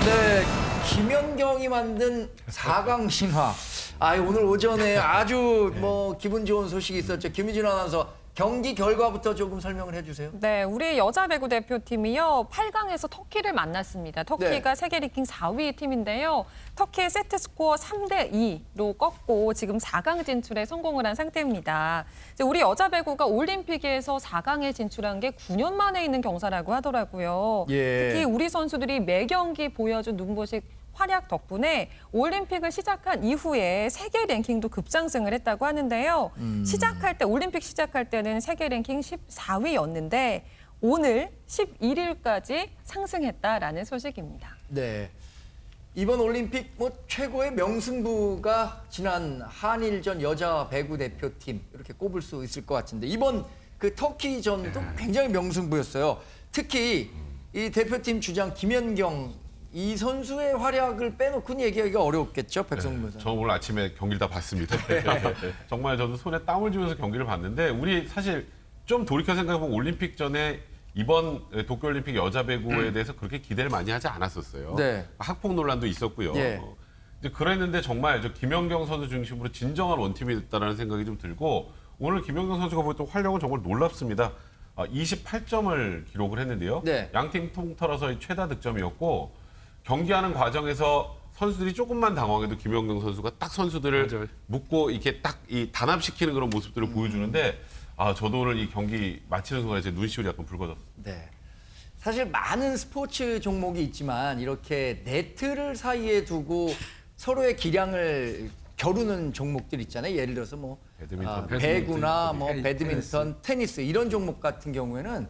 네, 김연경이 만든 4강 신화. 오늘 오전에 아주 기분 좋은 소식이 있었죠. 김유진 아나운서, 경기 결과부터 조금 설명을 해주세요. 네, 우리 여자 배구 대표팀이요. 8강에서 터키를 만났습니다. 터키가 네. 세계 랭킹 4위 팀인데요. 터키의 세트 스코어 3대2로 꺾고 지금 4강 진출에 성공을 한 상태입니다. 이제 우리 여자 배구가 올림픽에서 4강에 진출한 게 9년 만에 있는 경사라고 하더라고요. 예. 특히 우리 선수들이 매 경기 보여준 눈부식 활약 덕분에 올림픽을 시작한 이후에 세계 랭킹도 급상승을 했다고 하는데요. 올림픽 시작할 때는 세계 랭킹 14위였는데 오늘 11위까지 상승했다라는 소식입니다. 네. 이번 올림픽 최고의 명승부가 지난 한일전 여자 배구 대표팀 이렇게 꼽을 수 있을 것 같은데 이번 그 터키전도 굉장히 명승부였어요. 특히 이 대표팀 주장 김연경 이 선수의 활약을 빼놓고는 얘기하기가 어렵겠죠, 백성문 선수. 저 오늘 아침에 경기를 다 봤습니다. 정말 저도 손에 땀을 쥐면서 경기를 봤는데 우리 사실 좀 돌이켜 생각해보면 올림픽 전에 이번 도쿄올림픽 여자 배구에 대해서 그렇게 기대를 많이 하지 않았었어요. 네. 학폭 논란도 있었고요. 예. 이제 그랬는데 정말 저 김연경 선수 중심으로 진정한 원팀이 됐다는 생각이 좀 들고 오늘 김연경 선수가 보였던 활약은 정말 놀랍습니다. 28점을 기록을 했는데요. 네. 양팀 통틀어서 최다 득점이었고 경기하는 과정에서 선수들이 조금만 당황해도 김연경 선수가 딱 선수들을 맞아요. 묶고 이렇게 딱 이 단합시키는 그런 모습들을 보여주는데 저도 오늘 이 경기 마치는 순간에 제 눈시울이 약간 붉어졌어요. 네. 사실 많은 스포츠 종목이 있지만 이렇게 네트를 사이에 두고 서로의 기량을 겨루는 종목들 있잖아요. 예를 들어서 배드민턴, 배구나 테니스. 배드민턴, 테니스 이런 종목 같은 경우에는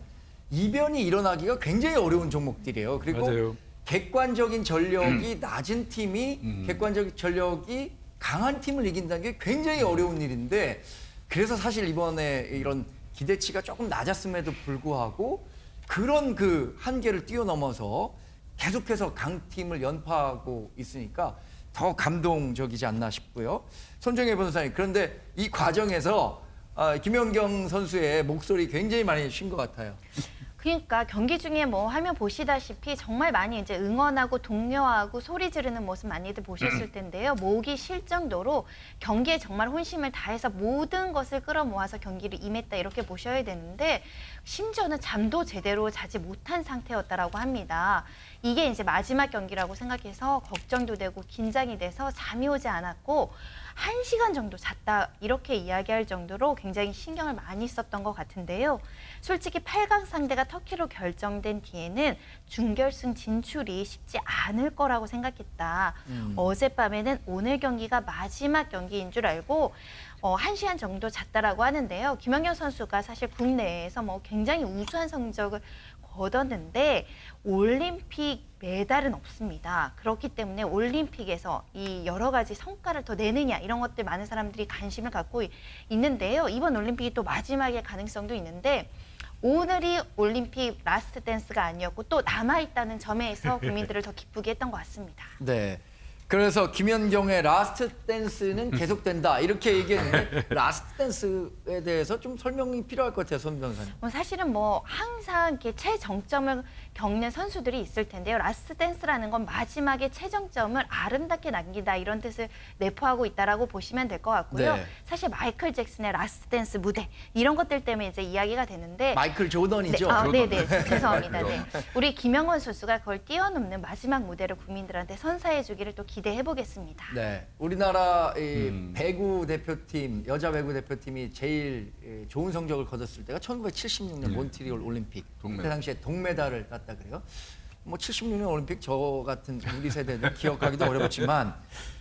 이변이 일어나기가 굉장히 어려운 종목들이에요. 그리고 맞아요. 객관적인 전력이 낮은 팀이 객관적인 전력이 강한 팀을 이긴다는 게 굉장히 어려운 일인데 그래서 사실 이번에 이런 기대치가 조금 낮았음에도 불구하고 그런 그 한계를 뛰어넘어서 계속해서 강팀을 연파하고 있으니까 더 감동적이지 않나 싶고요. 손정혜 변호사님, 그런데 이 과정에서 김연경 선수의 목소리 굉장히 많이 쉰 것 같아요. 그러니까 경기 중에 화면 보시다시피 정말 많이 이제 응원하고 독려하고 소리 지르는 모습 많이들 보셨을 텐데요. 목이 쉴 정도로 경기에 정말 혼심을 다해서 모든 것을 끌어모아서 경기를 임했다 이렇게 보셔야 되는데 심지어는 잠도 제대로 자지 못한 상태였다라고 합니다. 이게 이제 마지막 경기라고 생각해서 걱정도 되고 긴장이 돼서 잠이 오지 않았고 1시간 정도 잤다 이렇게 이야기할 정도로 굉장히 신경을 많이 썼던 것 같은데요. 솔직히 8강 상대가 터키로 결정된 뒤에는 준결승 진출이 쉽지 않을 거라고 생각했다. 어젯밤에는 오늘 경기가 마지막 경기인 줄 알고 1시간 정도 잤다라고 하는데요. 김연경 선수가 사실 국내에서 굉장히 우수한 성적을 거뒀는데 올림픽 메달은 없습니다. 그렇기 때문에 올림픽에서 이 여러 가지 성과를 더 내느냐 이런 것들 많은 사람들이 관심을 갖고 있는데요. 이번 올림픽이 또 마지막일 가능성도 있는데 오늘이 올림픽 라스트 댄스가 아니었고 또 남아있다는 점에서 국민들을 더 기쁘게 했던 것 같습니다. 네. 그래서 김연경의 라스트 댄스는 계속된다 이렇게 얘기했는데 라스트 댄스에 대해서 좀 설명이 필요할 것 같아요, 손 변호사님. 사실은 항상 이렇게 최정점을 겪는 선수들이 있을 텐데요. 라스트 댄스라는 건 마지막에 최정점을 아름답게 남긴다 이런 뜻을 내포하고 있다라고 보시면 될 것 같고요. 네. 사실 마이클 잭슨의 라스트 댄스 무대 이런 것들 때문에 이제 이야기가 되는데 마이클 조던이죠. 네네 죄송합니다. 네. 우리 김연건 선수가 그걸 뛰어넘는 마지막 무대를 국민들한테 선사해주기를 또 기대해 보겠습니다. 네, 우리나라 이 배구 대표팀, 여자 배구 대표팀이 제일 좋은 성적을 거뒀을 때가 1976년 몬트리올 올림픽. 그때 당시에 동메달을 땄다 그래요. 76년 올림픽 저 같은 우리 세대는 기억하기도 어렵지만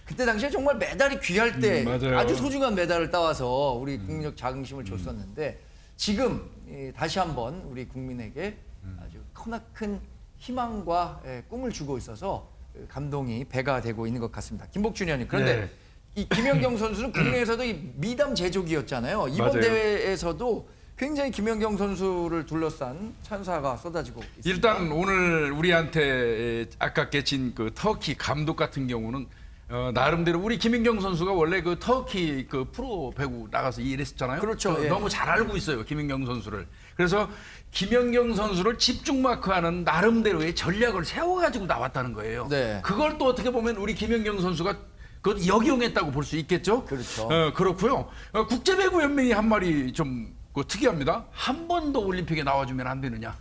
그때 당시에 정말 메달이 귀할 때 맞아요. 아주 소중한 메달을 따와서 우리 국민적 자긍심을 줬었는데 지금 다시 한번 우리 국민에게 아주 크나큰 희망과 꿈을 주고 있어서 감동이 배가 되고 있는 것 같습니다. 김복준 의원님, 그런데 네. 이 김연경 선수는 국내에서도 이 미담 제조기였잖아요. 이번 맞아요. 대회에서도 굉장히 김연경 선수를 둘러싼 찬사가 쏟아지고 있습니다. 일단 오늘 우리한테 아까 깨친 그 터키 감독 같은 경우는 나름대로 우리 김연경 선수가 원래 그 터키 그 프로 배구 나가서 일했었잖아요. 그렇죠. 예. 너무 잘 알고 있어요, 김연경 선수를. 그래서 김연경 선수를 집중 마크하는 나름대로의 전략을 세워가지고 나왔다는 거예요. 네. 그걸 또 어떻게 보면 우리 김연경 선수가 그 역용했다고 볼 수 있겠죠. 그렇죠. 그렇고요. 국제배구연맹이 한 말이 좀 특이합니다. 한 번도 올림픽에 나와주면 안 되느냐.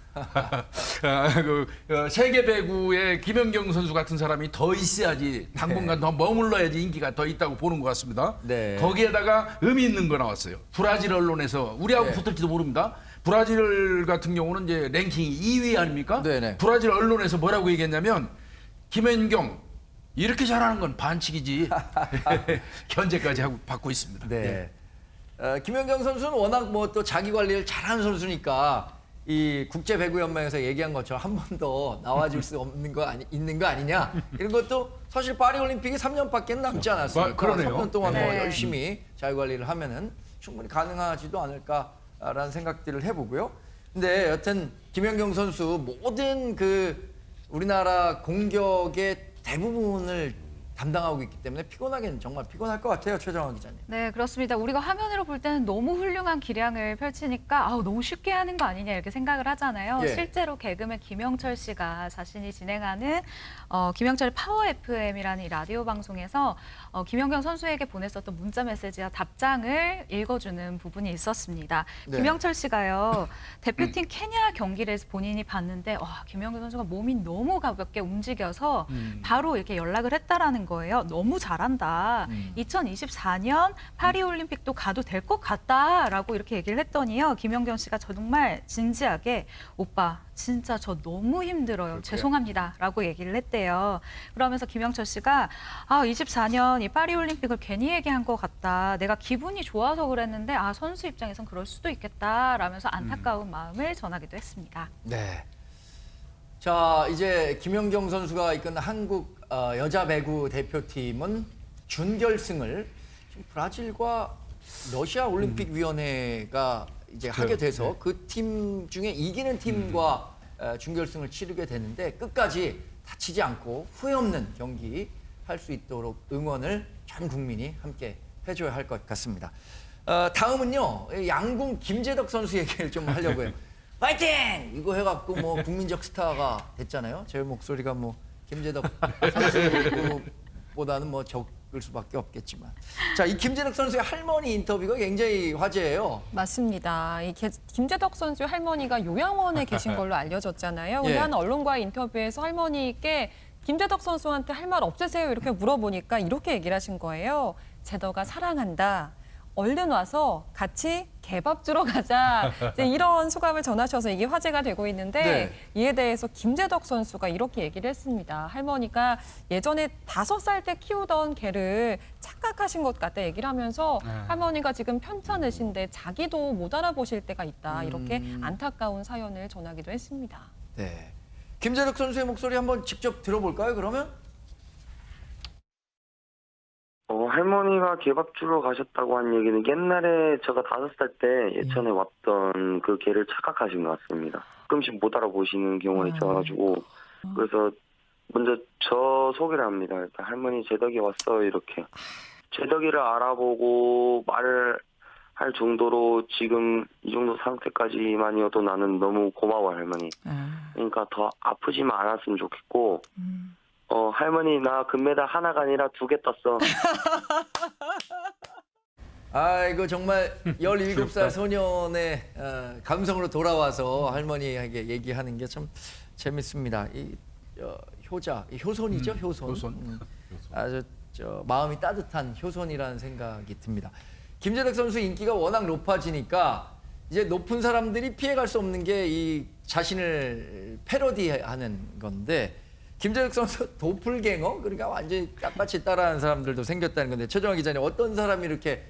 세계 배구에 김연경 선수 같은 사람이 더 있어야지, 당분간 더 머물러야지 인기가 더 있다고 보는 것 같습니다. 네. 거기에다가 의미 있는 거 나왔어요. 브라질 언론에서 우리하고 네. 붙을지도 모릅니다. 브라질 같은 경우는 이제 랭킹 2위 아닙니까? 네네. 브라질 언론에서 뭐라고 얘기했냐면 김연경 이렇게 잘하는 건 반칙이지. 견제까지 하고 받고 있습니다. 네. 김연경 선수는 워낙 뭐 또 자기 관리를 잘하는 선수니까 이 국제 배구 연맹에서 얘기한 것처럼 한 번 더 나와줄 수 없는 거 있는 거 아니냐 이런 것도 사실 파리 올림픽이 3년밖에 남지 않았으니까 그러네요. 3년 동안 뭐 네. 열심히 자기 관리를 하면은 충분히 가능하지도 않을까라는 생각들을 해보고요. 근데 여튼 김연경 선수 모든 그 우리나라 공격의 대부분을 담당하고 있기 때문에 피곤하긴 정말 피곤할 것 같아요, 최정화 기자님. 네, 그렇습니다. 우리가 화면으로 볼 때는 너무 훌륭한 기량을 펼치니까 너무 쉽게 하는 거 아니냐 이렇게 생각을 하잖아요. 예. 실제로 개그맨 김영철 씨가 자신이 진행하는 김영철의 파워 FM이라는 이 라디오 방송에서 김연경 선수에게 보냈었던 문자 메시지와 답장을 읽어주는 부분이 있었습니다. 네. 김영철 씨가요, 대표팀 케냐 경기를 본인이 봤는데 김연경 선수가 몸이 너무 가볍게 움직여서 바로 이렇게 연락을 했다라는 거예요. 너무 잘한다. 2024년 파리올림픽도 가도 될 것 같다라고 이렇게 얘기를 했더니요. 김연경 씨가 정말 진지하게 오빠 진짜 저 너무 힘들어요. 죄송합니다라고 얘기를 했대요. 그러면서 김영철 씨가 24년 이 파리올림픽을 괜히 얘기한 것 같다. 내가 기분이 좋아서 그랬는데 선수 입장에선 그럴 수도 있겠다라면서 안타까운 마음을 전하기도 했습니다. 네. 자, 이제 김연경 선수가 이끈 한국 여자 배구 대표팀은 준결승을 지금 브라질과 러시아 올림픽 위원회가 이제 하게 돼서 그 팀 중에 이기는 팀과 준결승을 치르게 되는데 끝까지 다치지 않고 후회 없는 경기 할 수 있도록 응원을 전 국민이 함께 해줘야 할 것 같습니다. 다음은요, 양궁 김재덕 선수 얘기를 좀 하려고 해요. 파이팅! 이거 해갖고 뭐 국민적 스타가 됐잖아요. 제 목소리가 뭐 김재덕 선수보다는 뭐 적을 수밖에 없겠지만. 자, 이 김재덕 선수의 할머니 인터뷰가 굉장히 화제예요. 맞습니다. 김재덕 선수 할머니가 요양원에 계신 걸로 알려졌잖아요. 우리 예. 한 언론과의 인터뷰에서 할머니께 김재덕 선수한테 할 말 없으세요? 이렇게 물어보니까 이렇게 얘기를 하신 거예요. 재덕아 사랑한다. 얼른 와서 같이 개밥 주러 가자. 이제 이런 소감을 전하셔서 이게 화제가 되고 있는데 네. 이에 대해서 김재덕 선수가 이렇게 얘기를 했습니다. 할머니가 예전에 5살 때 키우던 개를 착각하신 것 같다 얘기를 하면서 할머니가 지금 편찮으신데 자기도 못 알아보실 때가 있다. 이렇게 안타까운 사연을 전하기도 했습니다. 네. 김재덕 선수의 목소리 한번 직접 들어볼까요, 그러면? 할머니가 개밥 주러 가셨다고 한 얘기는 옛날에 제가 5살 때 예전에 왔던 그 개를 착각하신 것 같습니다. 가끔씩 못 알아보시는 경우가 있어가지고 그래서 먼저 저 소개를 합니다. 일단 할머니 재덕이 왔어 이렇게. 재덕이를 알아보고 말을 할 정도로 지금 이 정도 상태까지만이어도 나는 너무 고마워 할머니. 그러니까 더 아프지만 않았으면 좋겠고 할머니 나 금메달 하나가 아니라 2개 떴어. 아이고 정말 17살 소년의 감성으로 돌아와서 할머니에게 얘기하는 게 참 재밌습니다. 이 효자, 이 효손이죠, 효손. 효손. 아주 마음이 따뜻한 효손이라는 생각이 듭니다. 김재덕 선수 인기가 워낙 높아지니까 이제 높은 사람들이 피해갈 수 없는 게 이 자신을 패러디하는 건데 김재덕 선수 도플갱어? 그러니까 완전히 똑같이 따라하는 사람들도 생겼다는 건데 최정화 기자님 어떤 사람이 이렇게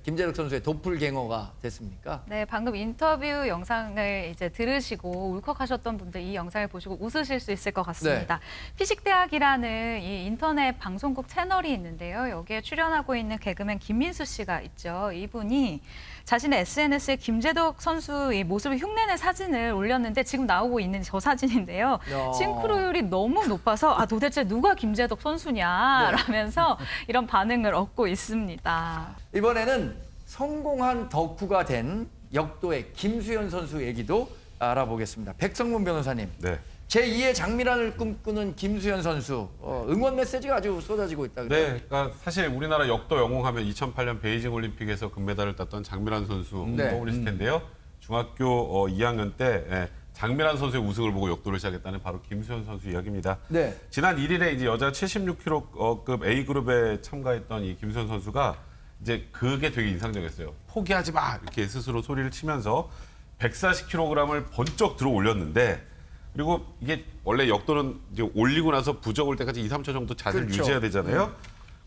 김재덕 선수의 도플갱어가 됐습니까? 네, 방금 인터뷰 영상을 이제 들으시고 울컥하셨던 분들 이 영상을 보시고 웃으실 수 있을 것 같습니다. 피식대학이라는 이 인터넷 방송국 채널이 있는데요. 여기에 출연하고 있는 개그맨 김민수 씨가 있죠. 이분이 자신의 SNS에 김재덕 선수의 모습을 흉내낸 사진을 올렸는데 지금 나오고 있는 저 사진인데요. 싱크로율이 너무 높아서 도대체 누가 김재덕 선수냐 라면서 이런 반응을 얻고 있습니다. 이번에는 성공한 덕후가 된 역도의 김수현 선수 얘기도 알아보겠습니다. 백성문 변호사님. 네. 제2의 장미란을 꿈꾸는 김수현 선수. 응원 메시지가 아주 쏟아지고 있다 그래요. 네, 그러니까 사실 우리나라 역도 영웅하면 2008년 베이징 올림픽에서 금메달을 땄던 장미란 선수 네. 떠올리실 텐데요. 중학교 2학년 때 장미란 선수의 우승을 보고 역도를 시작했다는 바로 김수현 선수 이야기입니다. 네. 지난 1일에 이제 여자 76kg급 A 그룹에 참가했던 이 김수현 선수가 이제 그게 되게 인상적이었어요. 포기하지 마 이렇게 스스로 소리를 치면서 140kg을 번쩍 들어 올렸는데. 그리고 이게 원래 역도는 이제 올리고 나서 부적 올 때까지 2, 3초 정도 자세를 그렇죠. 유지해야 되잖아요.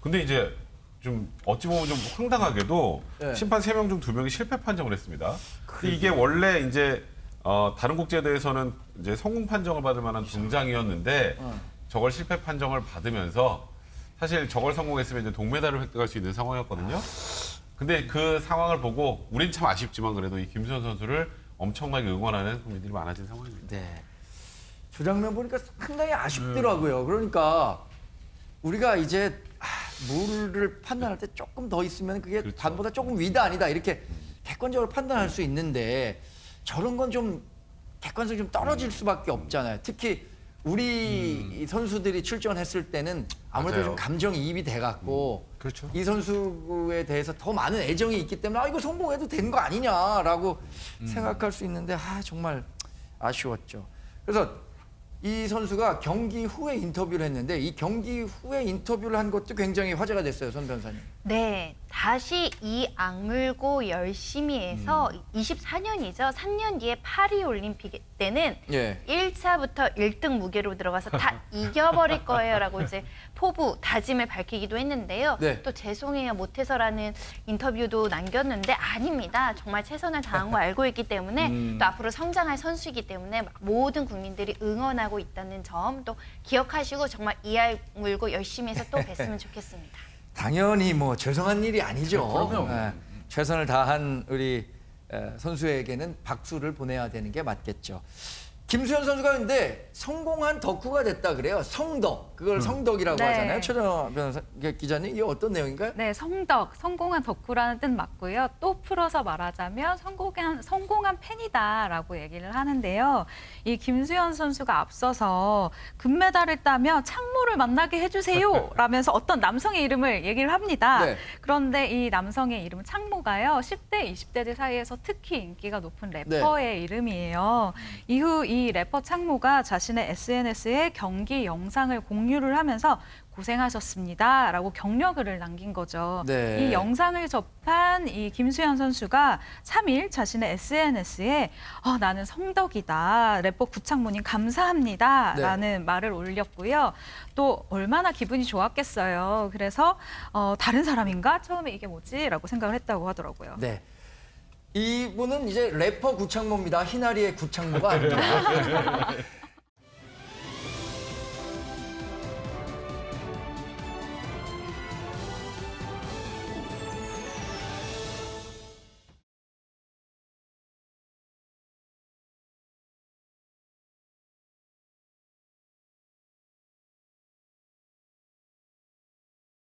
근데 이제 좀 어찌 보면 좀 황당하게도 네. 심판 3명 중 2명이 실패 판정을 했습니다. 근데 이게 원래 이제 다른 국제대회에서는 이제 성공 판정을 받을 만한 동장이었는데 저걸 실패 판정을 받으면서 사실 저걸 성공했으면 이제 동메달을 획득할 수 있는 상황이었거든요. 근데 그 상황을 보고 우린 참 아쉽지만 그래도 이 김수현 선수를 엄청나게 응원하는 국민들이 많아진 상황입니다. 네. 저 장면 보니까 상당히 아쉽더라고요. 그러니까 우리가 이제 물을 판단할 때 조금 더 있으면 그게 그렇죠. 단보다 조금 위다 아니다 이렇게 객관적으로 판단할 수 있는데 저런 건 좀 객관성이 좀 떨어질 수밖에 없잖아요. 특히 우리 선수들이 출전했을 때는 아무래도 맞아요. 좀 감정이입이 돼갖고 그렇죠. 이 선수에 대해서 더 많은 애정이 있기 때문에 이거 성공해도 되는 거 아니냐라고 생각할 수 있는데 정말 아쉬웠죠. 그래서 이 선수가 경기 후에 인터뷰를 했는데 이 경기 후에 인터뷰를 한 것도 굉장히 화제가 됐어요, 손 변호사님. 네, 다시 이 악물고 열심히 해서 24년이죠. 3년 뒤에 파리 올림픽 때는 예. 1차부터 1등 무게로 들어가서 다 이겨버릴 거예요라고 이제 포부 다짐을 밝히기도 했는데요. 네. 또 죄송해요 못해서라는 인터뷰도 남겼는데 아닙니다. 정말 최선을 다한 거 알고 있기 때문에 또 앞으로 성장할 선수이기 때문에 모든 국민들이 응원하고 있다는 점 또 기억하시고 정말 이 악물고 열심히 해서 또 뵀으면 좋겠습니다. 당연히 뭐 죄송한 일이 아니죠. 그럼요. 최선을 다한 우리 선수에게는 박수를 보내야 되는 게 맞겠죠. 김수현 선수가 근데 성공한 덕후가 됐다 그래요. 성덕. 그걸 성덕이라고 네. 하잖아요. 최정화 변호사 기자님 이게 어떤 내용인가요? 네, 성덕, 성공한 덕후라는 뜻 맞고요. 또 풀어서 말하자면 성공한 팬이다라고 얘기를 하는데요. 이 김수현 선수가 앞서서 금메달을 따며 창모를 만나게 해주세요 라면서 어떤 남성의 이름을 얘기를 합니다. 네. 그런데 이 남성의 이름은 창모가요. 10대, 20대들 사이에서 특히 인기가 높은 래퍼의 이름이에요. 이후 이 래퍼 창모가 자신의 SNS에 경기 영상을 공유를 하면서 고생하셨습니다라고 격려글을 남긴 거죠. 네. 이 영상을 접한 이 김수현 선수가 3일 자신의 SNS에 나는 성덕이다. 래퍼 구창모님 감사합니다라는 말을 올렸고요. 또 얼마나 기분이 좋았겠어요. 그래서 다른 사람인가? 처음에 이게 뭐지? 라고 생각을 했다고 하더라고요. 네. 이분은 이제 래퍼 구창모입니다. 희나리의 구창모가 아닙니다.